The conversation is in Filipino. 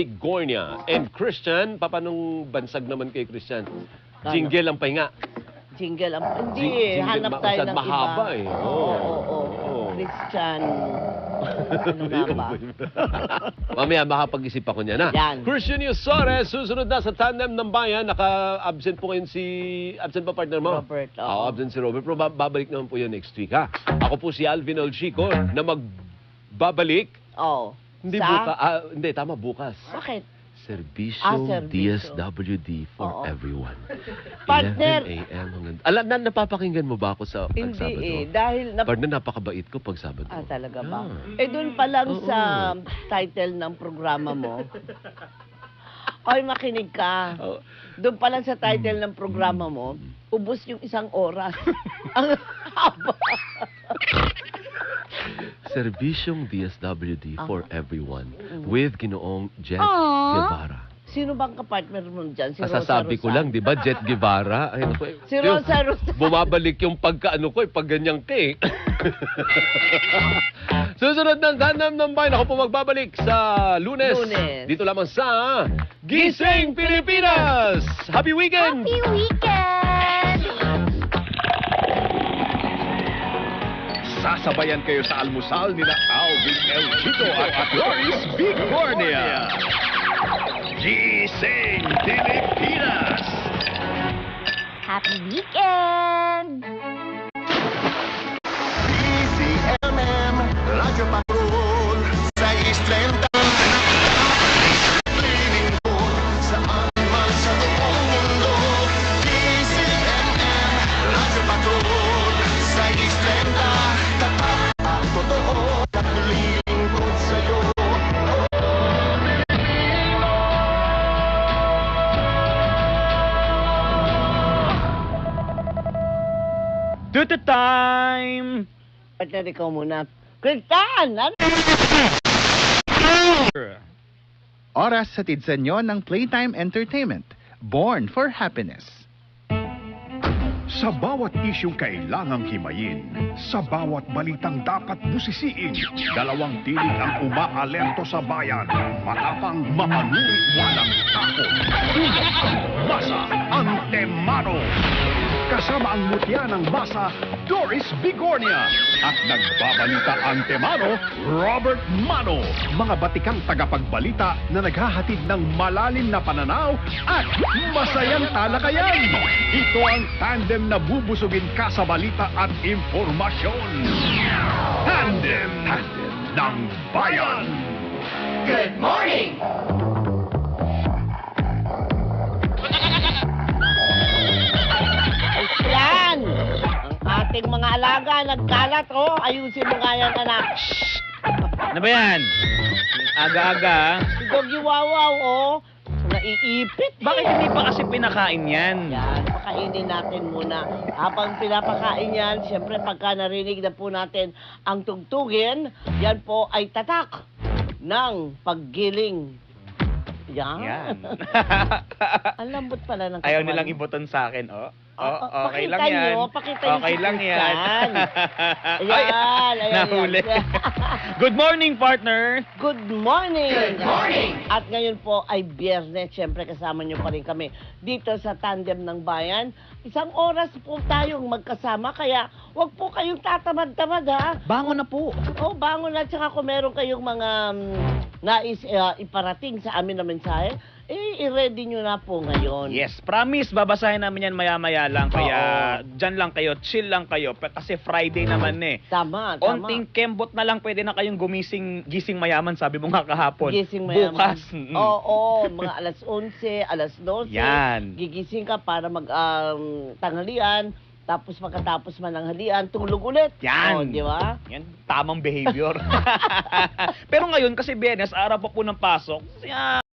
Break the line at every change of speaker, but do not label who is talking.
Bigornia. And Christian, papanong bansag naman kay Christian? Jingle ang pahinga.
Jingle ang... Hindi, hanap tayo ng
mahaba
iba.
eh.
Oo. Christian. Ano nga ba?
Mamaya makapag-isip ako niya na.
Yan.
Christian Yusores, susunod na sa tandem ng bayan. Naka-absent po ngayon si... Absent pa partner mo?
Robert, oo.
Oo, absent si Robert. Pero babalik naman po yun next week, ha? Ako po si Alvin Olchico na magbabalik.
Oo.
Hindi
Sa?
bukas. Hindi, tama, bukas.
Bakit?
Servisyo
Serbisyo.
DSWD for
Oo.
everyone.
Partner.
11 a.m. hanggang... Alam na, napapakinggan mo ba ako sa
Hindi
Sabado?
dahil...
Partner, napakabait ko pag Sabado.
Talaga ba?
Ah.
Doon pa lang
Oo.
sa title ng programa mo. Oy, makinig ka.
Oh.
Doon pa lang sa title ng programa mo, ubos yung 1 oras. Ang haba.
Serbisyong DSWD for everyone with Ginoong Jet
Aww.
Guevara.
Sino bang kapartner mo dyan? Si
Masasabi
Rosa
ko lang, di ba, Jet Guevara? Ay, naku,
Si
Diyos,
Rosa Rosa.
bumabalik yung pagkaano ko, pag ganyan ka eh. Susunod ng tandem ng bayan. Ako po magbabalik sa Lunes. Dito lamang sa Gising Pilipinas! Happy weekend!
Happy weekend!
Sasabayan kayo sa almusal ni na Alvin El Chico at Doris Bigornia. Gising Pilipinas!
Happy weekend!
PCMM, Radyo Patrol, sa Islenta. Lilingkod saan man sa buong mundo. PCMM, Radyo Patrol, sa Islenta. Tapat at totoo, naglilingkod sa'yo.
Tutu time!
Partner, ikaw muna. Christian! Ano?
Oras sa sa inyo ng Playtime Entertainment. Born for Happiness.
Sa bawat isyong kailangang himayin, sa bawat balitang dapat busisiin, 2 tinig ang umaalerto sa bayan. Matapang, mapanuri, walang takot. Basa Antemano. Kasama ang mutya ng basa, Doris Bigornia. At nagbabalita Antemano, Robert Mano. Mga batikang tagapagbalita na naghahatid ng malalim na pananaw at masayang talakayan. Ito ang tandem na bubusugin ka sa balita at impormasyon. Tandem ng Bayan.
Good morning! Yan! Ang ating mga alaga, nagkalat, oh. Ayusin mo nga yan, anak.
Ano ba yan? Aga-aga, ah.
Si Doggy Wawaw, oh. Naiipit.
Bakit hindi pa kasi pinakain yan?
Yan, pakainin natin muna. Habang pinapakain yan, siyempre pagka narinig na po natin ang tugtugin, yan po ay tatak ng paggiling. Yan.
Yan.
Ang lambot pala ng
Ayaw
katawan.
nilang ibuton sa akin, oh. Okay
pakita
lang yan.
nyo, pakita nyo
Okay
si
lang yan.
Christian. Ayan,
Nahuli.
yan.
Good morning, partner.
Good morning! Good morning! At ngayon po ay Biyernes. Siyempre kasama niyo pa rin kami dito sa Tandem ng Bayan. 1 oras po tayong magkasama, kaya wag po kayong tatamad-tamad, ha?
Bangon na po.
Oh, bangon na. Tsaka kung meron kayong mga nais iparating sa amin na mensahe, i-ready nyo na po ngayon.
Yes, promise, babasahin namin yan maya-maya lang. Kaya dyan lang kayo, chill lang kayo. Kasi Friday naman eh.
Tama.
Onting kembot na lang, pwede na kayong gising mayaman, sabi mo nga kahapon.
Gising mayaman.
Bukas.
Oo, mga alas 11, alas 12.
Yan.
Gigising ka para tanghalian. Tapos pagkatapos man ng halian, tulog ulit.
Yan.
Oh, di ba?
Yan, tamang behavior. Pero ngayon, kasi Biyernes, araw pa po ng pasok,